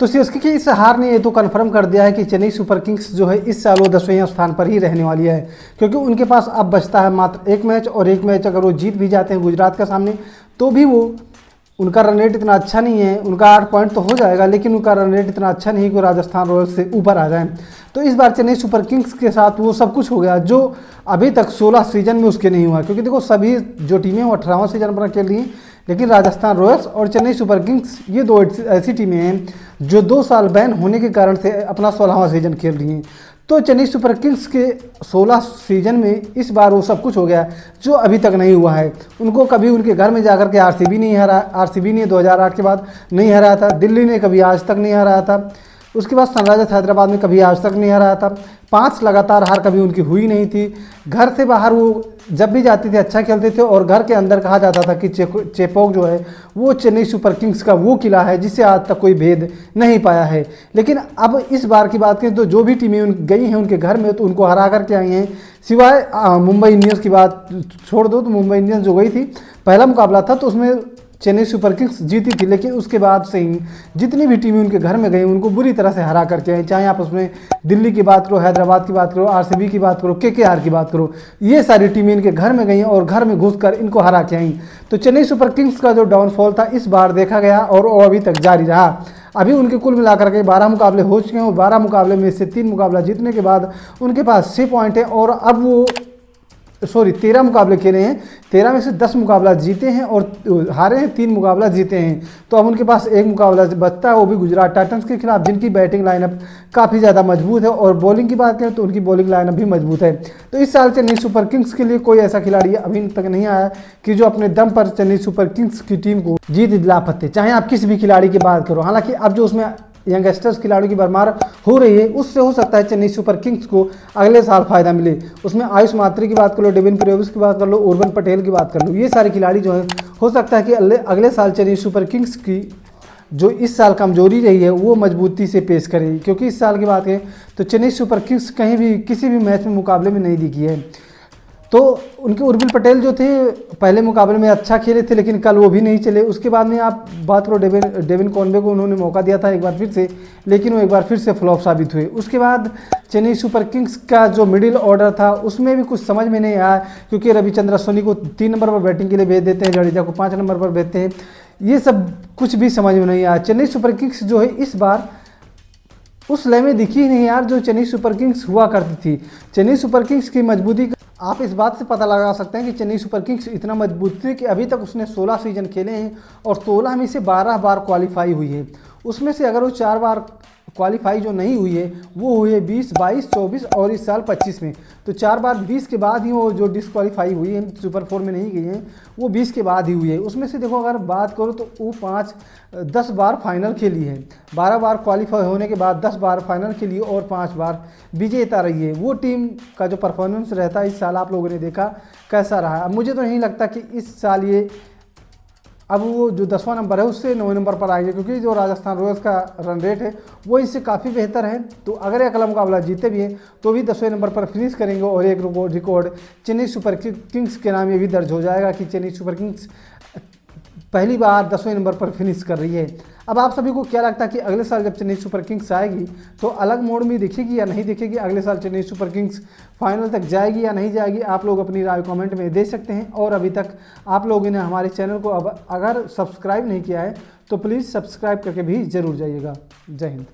तो सीएसके की इस हार ने ये तो कन्फर्म कर दिया है कि चेन्नई सुपर किंग्स जो है इस साल वो 10वें स्थान पर ही रहने वाली है, क्योंकि उनके पास अब बचता है मात्र एक मैच, और एक मैच अगर वो जीत भी जाते हैं गुजरात के सामने तो भी वो उनका रन रेट इतना अच्छा नहीं है। उनका 8 पॉइंट तो हो जाएगा, लेकिन उनका रन रेट इतना अच्छा नहीं कि राजस्थान रॉयल्स से ऊपर आ जाए। तो इस बार चेन्नई सुपर किंग्स के साथ वो सब कुछ हो गया जो अभी तक 16 सीजन में उसके नहीं हुआ, क्योंकि देखो सभी जो टीमें वो 18वां सीजन पर खेल रही हैं, लेकिन राजस्थान रॉयल्स और चेन्नई सुपर किंग्स ये दो ऐसी टीमें हैं जो 2 साल बैन होने के कारण से अपना 16वां सीजन खेल रही हैं। तो चेन्नई सुपर किंग्स के 16 सीजन में इस बार वो सब कुछ हो गया जो अभी तक नहीं हुआ है। उनको कभी उनके घर में जाकर के आरसीबी नहीं हरा, आरसीबी ने 2008 के बाद नहीं हराया था, दिल्ली ने कभी आज तक नहीं हराया था, उसके बाद सनराइजर्स हैदराबाद में कभी आज तक नहीं हराया था। 5 लगातार हार कभी उनकी हुई नहीं थी। घर से बाहर वो जब भी जाते थे अच्छा खेलते थे, और घर के अंदर कहा जाता था कि चेपॉक जो है वो चेन्नई सुपर किंग्स का वो किला है जिसे आज तक कोई भेद नहीं पाया है। लेकिन अब इस बार की बात करें तो जो भी टीमें गई हैं उनके घर में तो उनको हरा करके आई हैं, सिवाय मुंबई इंडियंस की बात छोड़ दो। तो मुंबई इंडियंस जो गई थी, पहला मुकाबला था तो उसमें चेन्नई सुपर किंग्स जीती थी, लेकिन उसके बाद से ही जितनी भी टीमें उनके घर में गई उनको बुरी तरह से हरा करके आई। चाहे आप उसमें दिल्ली की बात करो, हैदराबाद की बात करो, आरसीबी की बात करो, केकेआर की बात करो, ये सारी टीमें इनके घर में गई और घर में घुसकर इनको हरा के आई। तो चेन्नई सुपर किंग्स का जो डाउनफॉल था इस बार देखा गया और वो अभी तक जारी रहा। अभी उनके कुल मिलाकर के 12 मुकाबले हो चुके हैं और 12 मुकाबले में से 3 मुकाबला जीतने के बाद उनके पास 6 पॉइंट है, और अब वो 13 मुकाबले खेले हैं, 13 में से 10 मुकाबला जीते हैं और हारे हैं, 3 मुकाबला जीते हैं। तो अब उनके पास एक मुकाबला बचता है, वो भी गुजरात टाइटंस के खिलाफ, जिनकी बैटिंग लाइनअप काफ़ी ज़्यादा मजबूत है, और बॉलिंग की बात करें तो उनकी बॉलिंग लाइनअप भी मजबूत है। तो इस साल चेन्नई सुपर किंग्स के लिए कोई ऐसा खिलाड़ी अभी तक नहीं आया कि जो अपने दम पर चेन्नई सुपर किंग्स की टीम को जीत दिला पाते, चाहे आप किसी भी खिलाड़ी की बात करो। हालांकि अब जो उसमें यंगस्टर्स खिलाड़ियों की भरमार हो रही है उससे हो सकता है चेन्नई सुपर किंग्स को अगले साल फायदा मिले। उसमें आयुष मात्री की बात कर लो, डेविन प्रेविस की बात कर लो, उर्वन पटेल की बात कर लो, ये सारे खिलाड़ी जो हैं हो सकता है कि अगले साल चेन्नई सुपर किंग्स की जो इस साल कमजोरी रही है वो मजबूती से पेश करेगी। क्योंकि इस साल की बात करें तो चेन्नई सुपर किंग्स कहीं भी किसी भी मैच में मुकाबले में नहीं दिखी है। तो उनके उर्विल पटेल जो थे पहले मुकाबले में अच्छा खेले थे, लेकिन कल वो भी नहीं चले। उसके बाद में आप बात करो डेविन कॉनवे को, उन्होंने मौका दिया था एक बार फिर से, लेकिन वो एक बार फिर से फ्लॉप साबित हुए। उसके बाद चेन्नई सुपर किंग्स का जो मिडिल ऑर्डर था उसमें भी कुछ समझ में नहीं आया, क्योंकि रविचंद्र अश्विनी को 3 नंबर पर बैटिंग के लिए भेज देते हैं, जडेजा को 5 नंबर पर भेजते हैं, ये सब कुछ भी समझ में नहीं आया। चेन्नई सुपर किंग्स जो है इस बार उस लय में दिखी नहीं यार जो चेन्नई सुपर किंग्स हुआ करती थी। चेन्नई सुपर किंग्स की मजबूती आप इस बात से पता लगा सकते हैं कि चेन्नई सुपर किंग्स इतना मजबूत थी कि अभी तक उसने 16 सीजन खेले हैं और 16 में से 12 बार क्वालिफाई हुई है। उसमें से अगर वो 4 बार क्वालिफाई जो नहीं हुई है वो हुई है 20, 22, 24 और इस साल 25 में। तो 4 बार 20 के बाद ही वो जो डिस्क्वालीफाई हुई है, सुपर 4 में नहीं गई हैं, वो 20 के बाद ही हुई है। उसमें से देखो अगर बात करो तो वो 10 बार फाइनल खेली है, 12 बार क्वालिफाई होने के बाद 10 बार फाइनल खेली और 5 बार विजेता रही है। वो टीम का जो परफॉर्मेंस रहता है इस साल आप लोगों ने देखा कैसा रहा। अब मुझे तो नहीं लगता कि इस साल ये अब वो जो 10वां नंबर है उससे 9वें नंबर पर आएंगे, क्योंकि जो राजस्थान रॉयल्स का रन रेट है वो इससे काफ़ी बेहतर है। तो अगर ये अगला मुकाबला जीते भी हैं तो भी 10वें नंबर पर फिनिश करेंगे और एक रिकॉर्ड चेन्नई सुपर किंग्स के नाम ये भी दर्ज हो जाएगा कि चेन्नई सुपर किंग्स पहली बार 10वें नंबर पर फिनिश कर रही है। अब आप सभी को क्या लगता है कि अगले साल जब चेन्नई सुपर किंग्स आएगी तो अलग मोड में दिखेगी या नहीं दिखेगी? अगले साल चेन्नई सुपर किंग्स फाइनल तक जाएगी या नहीं जाएगी? आप लोग अपनी राय कमेंट में दे सकते हैं। और अभी तक आप लोगों ने हमारे चैनल को अगर सब्सक्राइब नहीं किया है तो प्लीज़ सब्सक्राइब करके भी ज़रूर जाइएगा। जय हिंद।